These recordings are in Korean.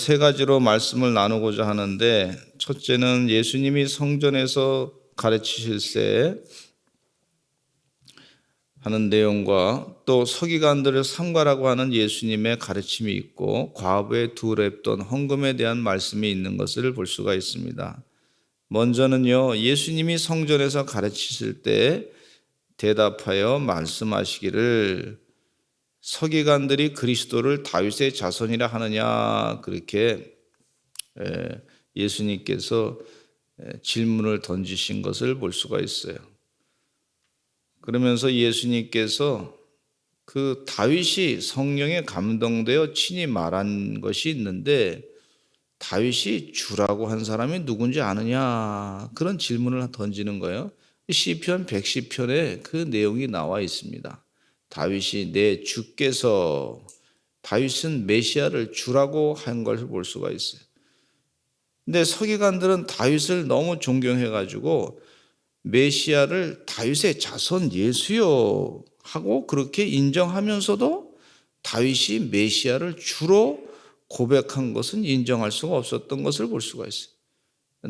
세 가지로 말씀을 나누고자 하는데, 첫째는 예수님이 성전에서 가르치실 때 하는 내용과 또 서기관들을 삼가라고 하는 예수님의 가르침이 있고, 과부의 두 랩돈 헌금에 대한 말씀이 있는 것을 볼 수가 있습니다. 먼저는요, 예수님이 성전에서 가르치실 때 대답하여 말씀하시기를 서기관들이 그리스도를 다윗의 자손이라 하느냐, 그렇게 예수님께서 질문을 던지신 것을 볼 수가 있어요. 그러면서 예수님께서 그 다윗이 성령에 감동되어 친히 말한 것이 있는데, 다윗이 주라고 한 사람이 누군지 아느냐, 그런 질문을 던지는 거예요. 시편 110편에 그 내용이 나와 있습니다. 다윗이 내 주께서, 다윗은 메시아를 주라고 한 것을 볼 수가 있어요. 근데 서기관들은 다윗을 너무 존경해가지고 메시아를 다윗의 자손 예수요 하고 그렇게 인정하면서도 다윗이 메시아를 주로 고백한 것은 인정할 수가 없었던 것을 볼 수가 있어요.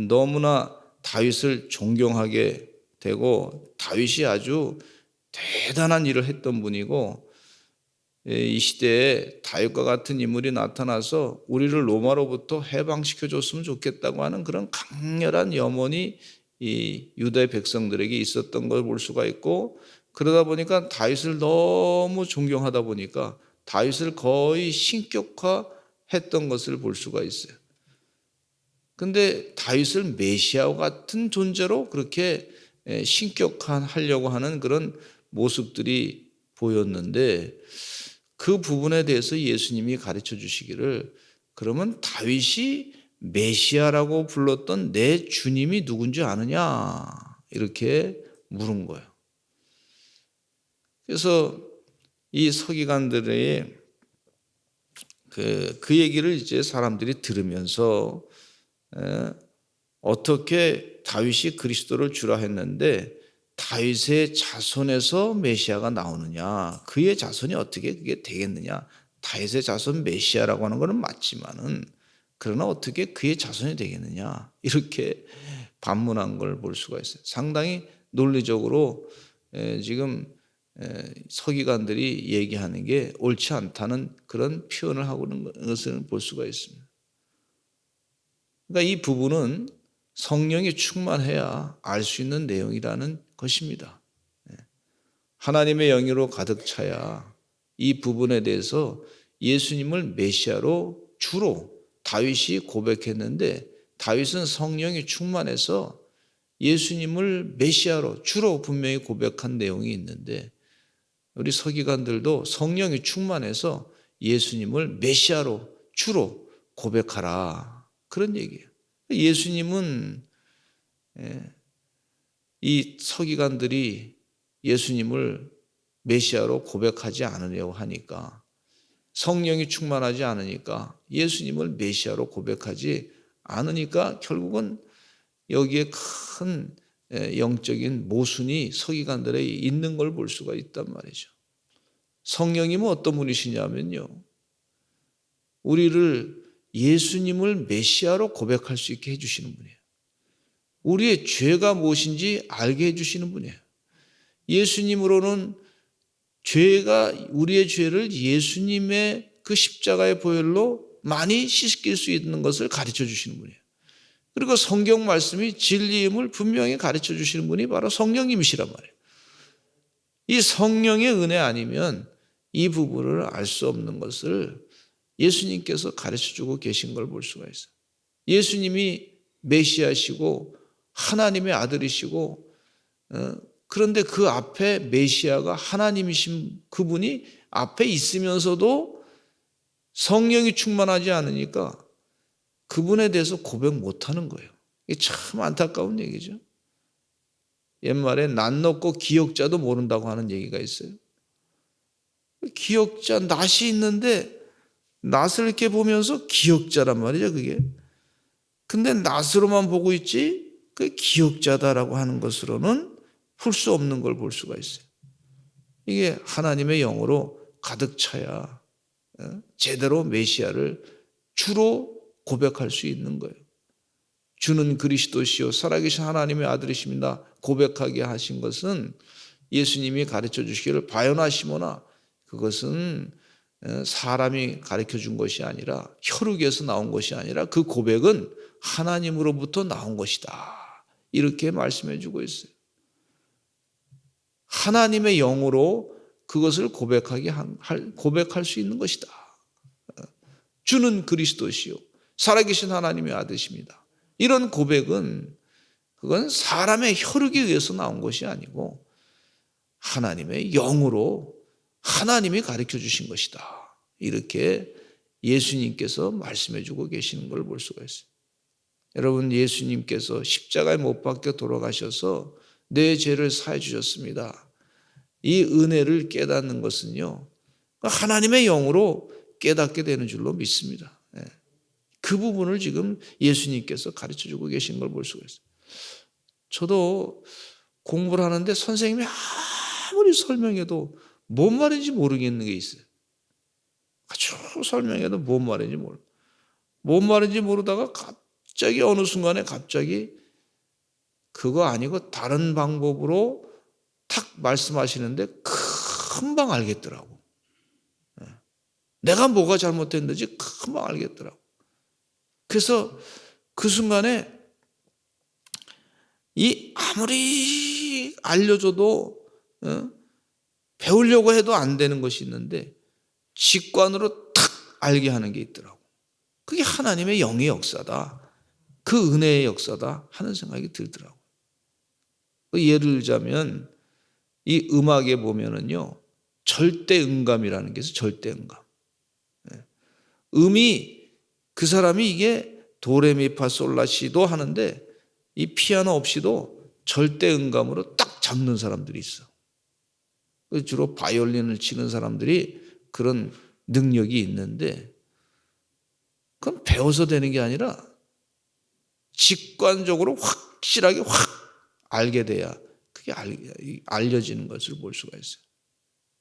너무나 다윗을 존경하게 되고, 다윗이 아주 대단한 일을 했던 분이고, 이 시대에 다윗과 같은 인물이 나타나서 우리를 로마로부터 해방시켜 줬으면 좋겠다고 하는 그런 강렬한 염원이 이 유다의 백성들에게 있었던 걸 볼 수가 있고, 그러다 보니까 다윗을 너무 존경하다 보니까 다윗을 거의 신격화했던 것을 볼 수가 있어요. 근데 다윗을 메시아와 같은 존재로 그렇게 신격화하려고 하는 그런 모습들이 보였는데, 그 부분에 대해서 예수님이 가르쳐 주시기를, 그러면 다윗이 메시아라고 불렀던 내 주님이 누군지 아느냐, 이렇게 물은 거예요. 그래서 이 서기관들의 그 얘기를 이제 사람들이 들으면서 어떻게 다윗이 그리스도를 주라 했는데 다윗의 자손에서 메시아가 나오느냐, 그의 자손이 어떻게 그게 되겠느냐, 다윗의 자손 메시아라고 하는 것은 맞지만은 그러나 어떻게 그의 자손이 되겠느냐, 이렇게 반문한 걸 볼 수가 있어요. 상당히 논리적으로 지금 서기관들이 얘기하는 게 옳지 않다는 그런 표현을 하고 있는 것을 볼 수가 있습니다. 그러니까 이 부분은 성령이 충만해야 알 수 있는 내용이라는 것입니다. 하나님의 영으로 가득 차야 이 부분에 대해서 예수님을 메시아로 주로 다윗이 고백했는데, 다윗은 성령이 충만해서 예수님을 메시아로 주로 분명히 고백한 내용이 있는데, 우리 서기관들도 성령이 충만해서 예수님을 메시아로 주로 고백하라, 그런 얘기예요. 예수님은 이 서기관들이 예수님을 메시아로 고백하지 않으려고 하니까, 성령이 충만하지 않으니까 예수님을 메시아로 고백하지 않으니까 결국은 여기에 큰 영적인 모순이 서기관들에 있는 걸 볼 수가 있단 말이죠. 성령님은 어떤 분이시냐면요, 우리를 예수님을 메시아로 고백할 수 있게 해주시는 분이에요. 우리의 죄가 무엇인지 알게 해주시는 분이에요. 예수님으로는 우리의 죄를 예수님의 그 십자가의 보혈로 많이 씻길 수 있는 것을 가르쳐 주시는 분이에요. 그리고 성경 말씀이 진리임을 분명히 가르쳐 주시는 분이 바로 성령님이시란 말이에요. 이 성령의 은혜 아니면 이 부분을 알 수 없는 것을 예수님께서 가르쳐 주고 계신 걸 볼 수가 있어요. 예수님이 메시아시고 하나님의 아들이시고, 그런데 그 앞에 메시아가 하나님이신 그분이 앞에 있으면서도 성령이 충만하지 않으니까 그분에 대해서 고백 못하는 거예요. 이게 참 안타까운 얘기죠. 옛말에 낯 높고 기역자도 모른다고 하는 얘기가 있어요. 기역자, 낯이 있는데 낯을 이렇게 보면서 기역자란 말이죠, 그게. 근데 낯으로만 보고 있지 그 기역자다라고 하는 것으로는 풀 수 없는 걸 볼 수가 있어요. 이게 하나님의 영으로 가득 차야 제대로 메시아를 주로 고백할 수 있는 거예요. 주는 그리스도시요 살아계신 하나님의 아들이십니다 고백하게 하신 것은 예수님이 가르쳐 주시기를 바요나시모나, 그것은 사람이 가르쳐 준 것이 아니라, 혈육에서 나온 것이 아니라 그 고백은 하나님으로부터 나온 것이다, 이렇게 말씀해 주고 있어요. 하나님의 영으로 그것을 고백할 수 있는 것이다. 주는 그리스도시요 살아계신 하나님의 아들이십니다. 이런 고백은, 그건 사람의 혈육에 의해서 나온 것이 아니고 하나님의 영으로 하나님이 가르쳐 주신 것이다, 이렇게 예수님께서 말씀해 주고 계시는 걸 볼 수가 있어요. 여러분, 예수님께서 십자가에 못 박혀 돌아가셔서 내 죄를 사해 주셨습니다. 이 은혜를 깨닫는 것은요, 하나님의 영으로 깨닫게 되는 줄로 믿습니다. 그 부분을 지금 예수님께서 가르쳐 주고 계신 걸 볼 수가 있어요. 저도 공부를 하는데 선생님이 아무리 설명해도 뭔 말인지 모르겠는 게 있어요. 아주 설명해도 뭔 말인지 뭔 말인지 모르다가 갑자기 어느 순간에 갑자기 그거 아니고 다른 방법으로 탁 말씀하시는데 금방 알겠더라고. 내가 뭐가 잘못됐는지 금방 알겠더라고. 그래서 그 순간에 이 아무리 알려줘도 배우려고 해도 안 되는 것이 있는데 직관으로 탁 알게 하는 게 있더라고. 그게 하나님의 영의 역사다, 그 은혜의 역사다 하는 생각이 들더라고. 예를 들자면 이 음악에 보면은요, 절대음감이라는 게 있어요. 절대음감. 음이, 그 사람이 이게 도레미파솔라시도 하는데 이 피아노 없이도 절대음감으로 딱 잡는 사람들이 있어. 주로 바이올린을 치는 사람들이 그런 능력이 있는데, 그건 배워서 되는 게 아니라 직관적으로 확실하게 확 알게 돼야 그게 알려지는 것을 볼 수가 있어요.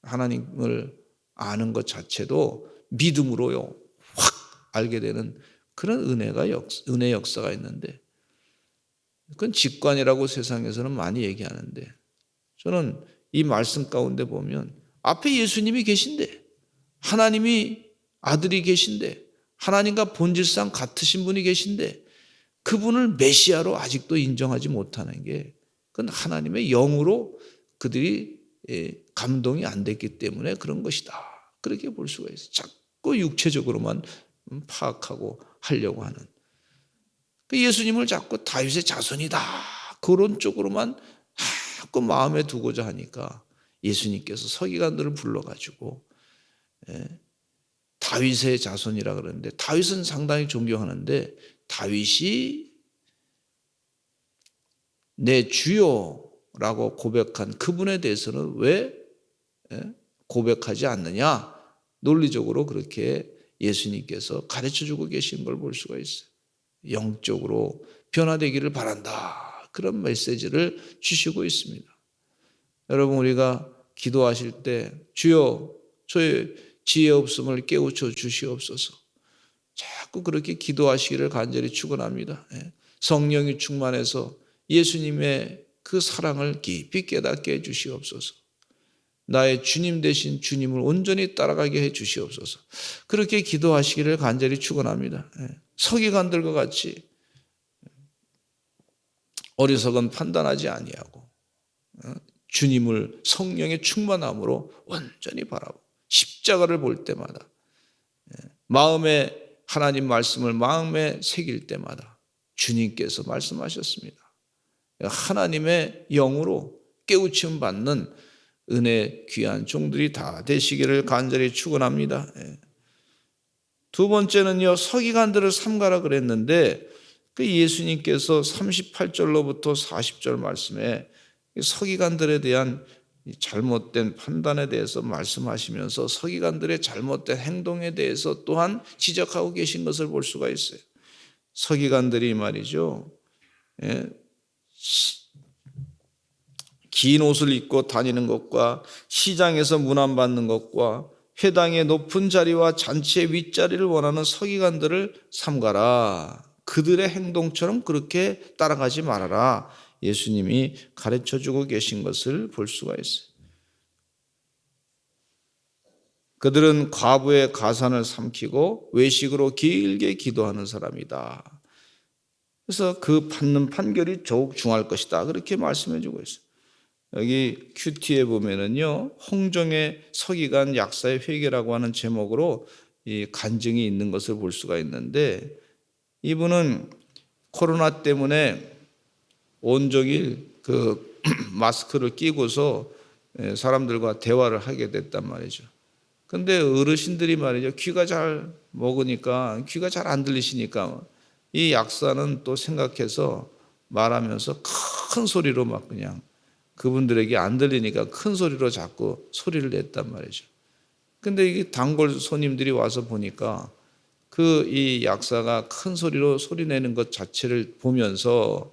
하나님을 아는 것 자체도 믿음으로요 확 알게 되는 그런 은혜 역사가 있는데, 그건 직관이라고 세상에서는 많이 얘기하는데, 저는 이 말씀 가운데 보면 앞에 예수님이 계신데, 하나님이 아들이 계신데, 하나님과 본질상 같으신 분이 계신데, 그분을 메시아로 아직도 인정하지 못하는 게, 그건 하나님의 영으로 그들이 감동이 안 됐기 때문에 그런 것이다, 그렇게 볼 수가 있어요. 자꾸 육체적으로만 파악하고 하려고 하는, 예수님을 자꾸 다윗의 자손이다 그런 쪽으로만 자꾸 마음에 두고자 하니까 예수님께서 서기관들을 불러가지고 다윗의 자손이라 그러는데, 다윗은 상당히 존경하는데 다윗이 내 주요라고 고백한 그분에 대해서는 왜 고백하지 않느냐, 논리적으로 그렇게 예수님께서 가르쳐주고 계신 걸 볼 수가 있어요. 영적으로 변화되기를 바란다, 그런 메시지를 주시고 있습니다. 여러분, 우리가 기도하실 때 주여 저의 지혜 없음을 깨우쳐 주시옵소서, 자꾸 그렇게 기도하시기를 간절히 축원합니다. 성령이 충만해서 예수님의 그 사랑을 깊이 깨닫게 해 주시옵소서. 나의 주님 되신 주님을 온전히 따라가게 해 주시옵소서. 그렇게 기도하시기를 간절히 축원합니다. 서기관들과 같이 어리석은 판단하지 아니하고 주님을 성령의 충만함으로 온전히 바라보고 십자가를 볼 때마다 마음에 하나님 말씀을 마음에 새길 때마다 주님께서 말씀하셨습니다. 하나님의 영으로 깨우침 받는 은혜 귀한 종들이 다 되시기를 간절히 축원합니다. 두 번째는요, 서기관들을 삼가라 그랬는데 그 예수님께서 38절로부터 40절 말씀에 서기관들에 대한 잘못된 판단에 대해서 말씀하시면서 서기관들의 잘못된 행동에 대해서 또한 지적하고 계신 것을 볼 수가 있어요. 서기관들이 말이죠, 긴 옷을 입고 다니는 것과 시장에서 문안 받는 것과 회당의 높은 자리와 잔치의 윗자리를 원하는 서기관들을 삼가라. 그들의 행동처럼 그렇게 따라가지 말아라. 예수님이 가르쳐주고 계신 것을 볼 수가 있어요. 그들은 과부의 가산을 삼키고 외식으로 길게 기도하는 사람이다. 그래서 그 받는 판결이 더욱 중할 것이다. 그렇게 말씀해 주고 있어요. 여기 큐티에 보면은요, 홍정의 서기관 약사의 회개라고 하는 제목으로 이 간증이 있는 것을 볼 수가 있는데, 이분은 코로나 때문에 온종일 그 마스크를 끼고서 사람들과 대화를 하게 됐단 말이죠. 근데 어르신들이 말이죠, 귀가 잘 먹으니까, 귀가 잘 안 들리시니까 이 약사는 또 생각해서 말하면서 큰 소리로 막 그냥 그분들에게 안 들리니까 큰 소리로 자꾸 소리를 냈단 말이죠. 근데 이게 단골 손님들이 와서 보니까 그 이 약사가 큰 소리로 소리 내는 것 자체를 보면서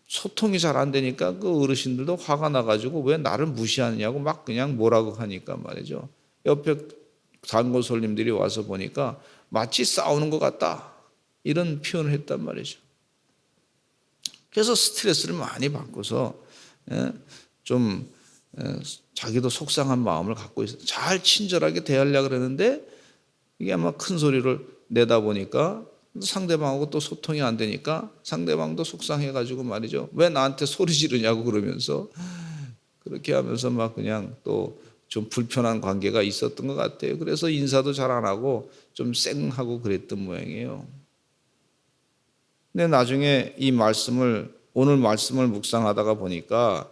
소통이 잘 안 되니까 그 어르신들도 화가 나가지고 왜 나를 무시하느냐고 막 그냥 뭐라고 하니까 말이죠. 옆에 단골 손님들이 와서 보니까 마치 싸우는 것 같다. 이런 표현을 했단 말이죠. 그래서 스트레스를 많이 받고서 좀 자기도 속상한 마음을 갖고 있어요. 잘 친절하게 대하려고 그러는데 이게 아마 큰 소리를 내다 보니까 상대방하고 또 소통이 안 되니까 상대방도 속상해가지고 말이죠. 왜 나한테 소리 지르냐고 그러면서 그렇게 하면서 막 그냥 또 좀 불편한 관계가 있었던 것 같아요. 그래서 인사도 잘 안 하고 좀 쌩하고 그랬던 모양이에요. 근데 나중에 오늘 말씀을 묵상하다가 보니까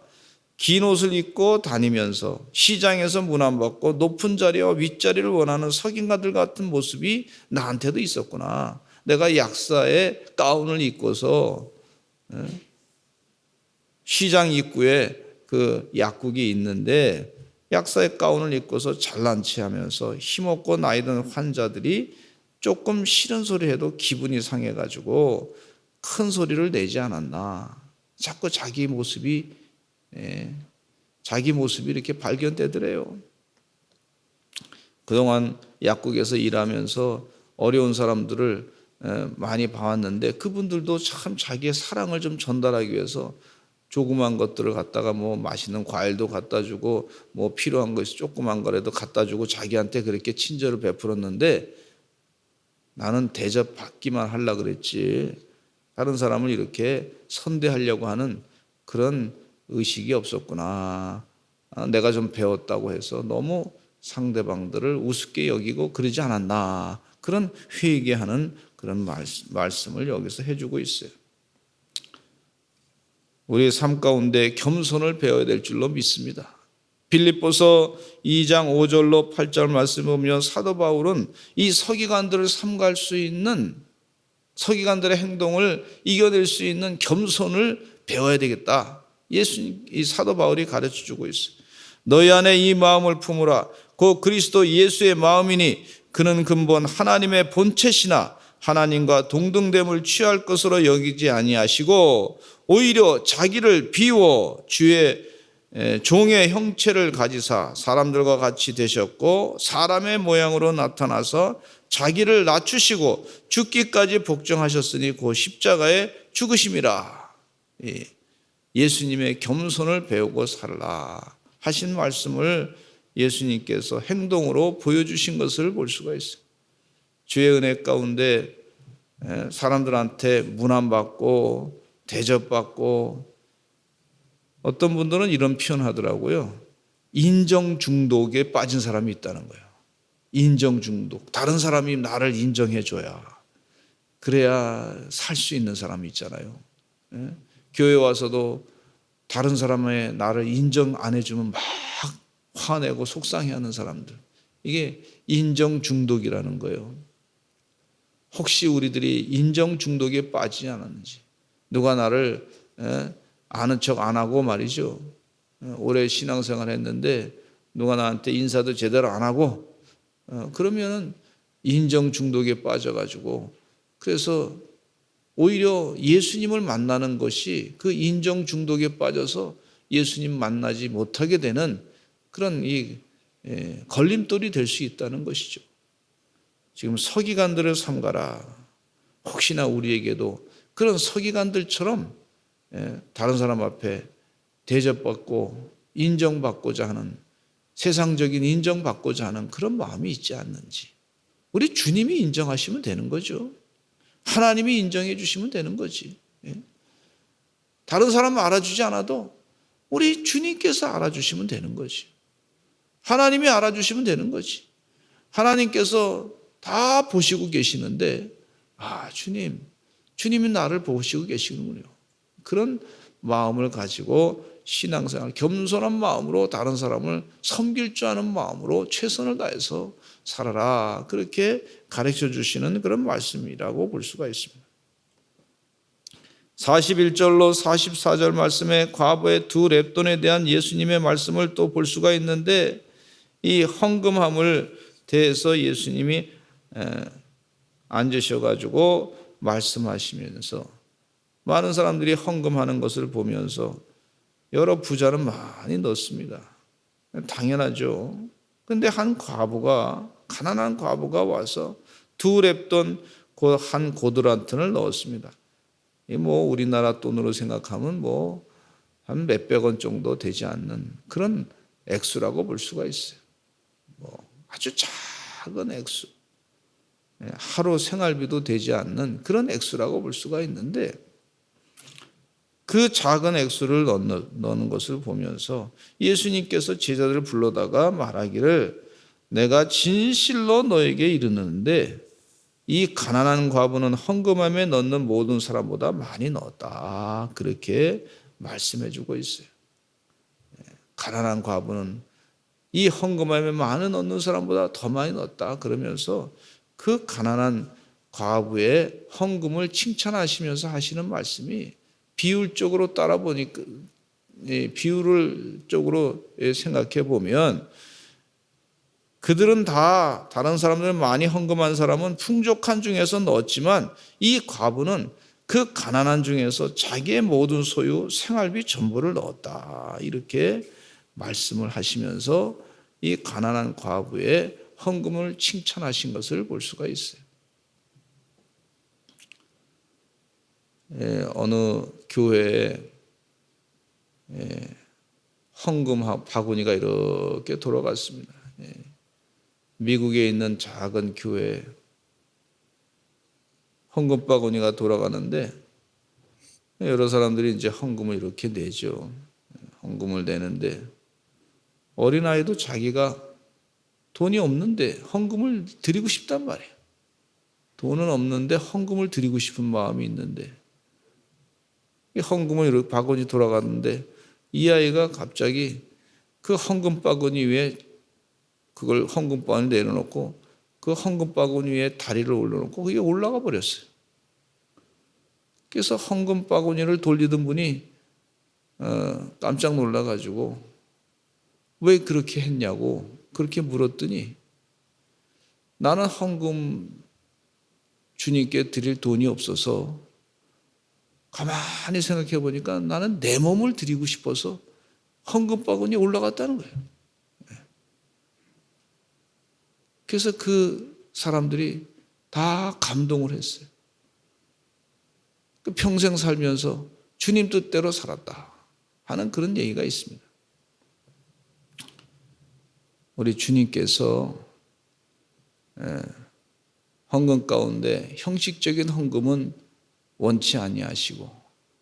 긴 옷을 입고 다니면서 시장에서 문안받고 높은 자리와 윗자리를 원하는 석인가들 같은 모습이 나한테도 있었구나. 내가 약사의 가운을 입고서 시장 입구에 그 약국이 있는데 약사의 가운을 입고서 잘난 체 하면서 힘없고 나이 든 환자들이 조금 싫은 소리 해도 기분이 상해가지고 큰 소리를 내지 않았나. 자꾸 자기 모습이 이렇게 발견되더래요. 그동안 약국에서 일하면서 어려운 사람들을 많이 봐왔는데 그분들도 참 자기의 사랑을 좀 전달하기 위해서 조그만 것들을 갖다가 뭐 맛있는 과일도 갖다 주고 뭐 필요한 것이 조그만 거라도 갖다 주고 자기한테 그렇게 친절을 베풀었는데 나는 대접 받기만 하려고 그랬지 다른 사람을 이렇게 선대하려고 하는 그런 의식이 없었구나. 내가 좀 배웠다고 해서 너무 상대방들을 우습게 여기고 그러지 않았나. 그런 회개하는 그런 말씀을 여기서 해주고 있어요. 우리의 삶 가운데 겸손을 배워야 될 줄로 믿습니다. 빌립보서 2장 5절로 8절 말씀을 보면 사도 바울은 이 서기관들을 삼갈 수 있는 서기관들의 행동을 이겨낼 수 있는 겸손을 배워야 되겠다. 이 사도 바울이 가르쳐 주고 있어요. 너희 안에 이 마음을 품으라. 곧 그리스도 예수의 마음이니 그는 근본 하나님의 본체시나 하나님과 동등됨을 취할 것으로 여기지 아니하시고 오히려 자기를 비워 주의 종의 형체를 가지사 사람들과 같이 되셨고 사람의 모양으로 나타나서 자기를 낮추시고 죽기까지 복종하셨으니 그 십자가에 죽으심이라. 예수님의 겸손을 배우고 살라 하신 말씀을 예수님께서 행동으로 보여주신 것을 볼 수가 있어요. 주의 은혜 가운데 사람들한테 문안받고 대접받고 어떤 분들은 이런 표현하더라고요. 인정 중독에 빠진 사람이 있다는 거예요. 인정 중독. 다른 사람이 나를 인정해 줘야 그래야 살 수 있는 사람이 있잖아요. 교회 와서도 다른 사람의 나를 인정 안 해주면 막 화내고 속상해하는 사람들. 이게 인정 중독이라는 거예요. 혹시 우리들이 인정 중독에 빠지지 않았는지, 누가 나를 아는 척 안 하고 말이죠. 오래 신앙생활 했는데 누가 나한테 인사도 제대로 안 하고 그러면은 인정 중독에 빠져가지고 그래서 오히려 예수님을 만나는 것이 그 인정 중독에 빠져서 예수님 만나지 못하게 되는 그런 이 걸림돌이 될 수 있다는 것이죠. 지금 서기관들을 삼가라. 혹시나 우리에게도 그런 서기관들처럼 다른 사람 앞에 대접받고 인정받고자 하는, 세상적인 인정받고자 하는 그런 마음이 있지 않는지. 우리 주님이 인정하시면 되는 거죠. 하나님이 인정해 주시면 되는 거지. 다른 사람 알아주지 않아도 우리 주님께서 알아주시면 되는 거지. 하나님이 알아주시면 되는 거지. 하나님께서 다 보시고 계시는데, 주님이 나를 보시고 계시는군요. 그런 마음을 가지고 신앙생활, 겸손한 마음으로 다른 사람을 섬길 줄 아는 마음으로 최선을 다해서 살아라. 그렇게 가르쳐 주시는 그런 말씀이라고 볼 수가 있습니다. 41절로 44절 말씀에 과부의 두 렙돈에 대한 예수님의 말씀을 또 볼 수가 있는데, 이 헌금함을 대해서 예수님이 앉으셔가지고 말씀하시면서 많은 사람들이 헌금하는 것을 보면서 여러 부자는 많이 넣습니다. 당연하죠. 근데 한 과부가, 가난한 과부가 와서 두 렙돈 한 고드란튼을 넣었습니다. 우리나라 돈으로 생각하면 한 몇백 원 정도 되지 않는 그런 액수라고 볼 수가 있어요. 아주 작은 액수. 하루 생활비도 되지 않는 그런 액수라고 볼 수가 있는데, 그 작은 액수를 넣는 것을 보면서 예수님께서 제자들을 불러다가 말하기를, 내가 진실로 너에게 이르는데 이 가난한 과부는 헌금함에 넣는 모든 사람보다 많이 넣었다. 그렇게 말씀해 주고 있어요. 가난한 과부는 이 헌금함에 많이 넣는 사람보다 더 많이 넣었다. 그러면서 그 가난한 과부의 헌금을 칭찬하시면서 하시는 말씀이, 비율적으로 따라 보니까, 비율을 쪽으로 생각해 보면 그들은 다, 다른 사람들 많이 헌금한 사람은 풍족한 중에서 넣었지만 이 과부는 그 가난한 중에서 자기의 모든 소유, 생활비 전부를 넣었다. 이렇게 말씀을 하시면서 이 가난한 과부의 헌금을 칭찬하신 것을 볼 수가 있어요. 어느 교회에 헌금 바구니가 이렇게 돌아갔습니다. 미국에 있는 작은 교회에 헌금 바구니가 돌아가는데, 여러 사람들이 이제 헌금을 이렇게 내죠. 헌금을 내는데, 어린아이도 자기가 돈이 없는데 헌금을 드리고 싶단 말이에요. 돈은 없는데 헌금을 드리고 싶은 마음이 있는데, 헌금을 이렇게 바구니 돌아갔는데 이 아이가 갑자기 그 헌금 바구니 위에, 그걸 헌금 바구니 내려놓고 그 헌금 바구니 위에 다리를 올려놓고 그게 올라가 버렸어요. 그래서 헌금 바구니를 돌리던 분이 깜짝 놀라가지고 왜 그렇게 했냐고 그렇게 물었더니, 나는 헌금 주님께 드릴 돈이 없어서 가만히 생각해 보니까 나는 내 몸을 드리고 싶어서 헌금 바구니에 올라갔다는 거예요. 그래서 그 사람들이 다 감동을 했어요. 평생 살면서 주님 뜻대로 살았다 하는 그런 얘기가 있습니다. 우리 주님께서 헌금 가운데 형식적인 헌금은 원치 아니하시고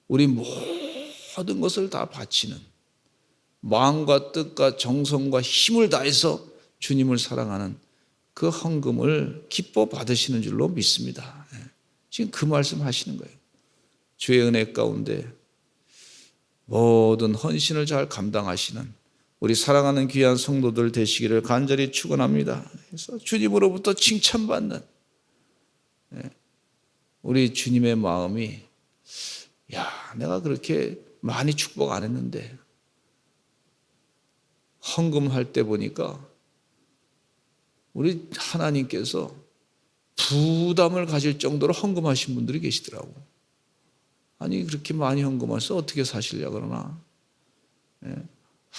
우리 모든 것을 다 바치는, 마음과 뜻과 정성과 힘을 다해서 주님을 사랑하는 그 헌금을 기뻐 받으시는 줄로 믿습니다. 지금 그 말씀 하시는 거예요. 주의 은혜 가운데 모든 헌신을 잘 감당하시는 우리 사랑하는 귀한 성도들 되시기를 간절히 축원합니다. 그래서 주님으로부터 칭찬받는 우리 주님의 마음이, 내가 그렇게 많이 축복 안 했는데 헌금할 때 보니까 우리 하나님께서 부담을 가질 정도로 헌금하신 분들이 계시더라고. 아니 그렇게 많이 헌금해서 어떻게 사시려 그러나,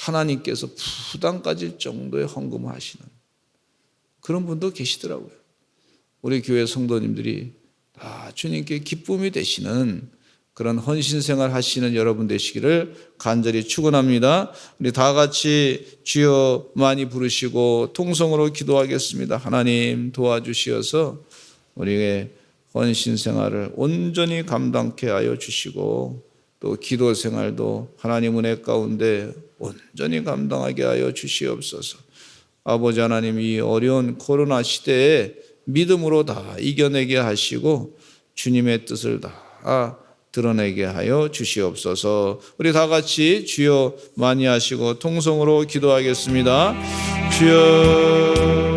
하나님께서 부담 가질 정도의 헌금을 하시는 그런 분도 계시더라고요. 우리 교회 성도님들이 다 주님께 기쁨이 되시는 그런 헌신생활 하시는 여러분 되시기를 간절히 축원합니다. 우리 다 같이 주여 많이 부르시고 통성으로 기도하겠습니다. 하나님 도와주시어서 우리의 헌신생활을 온전히 감당케 하여 주시고 또 기도 생활도 하나님 은혜 가운데 온전히 감당하게 하여 주시옵소서. 아버지 하나님, 이 어려운 코로나 시대에 믿음으로 다 이겨내게 하시고 주님의 뜻을 다 드러내게 하여 주시옵소서. 우리 다 같이 주여 많이 하시고 통성으로 기도하겠습니다. 주여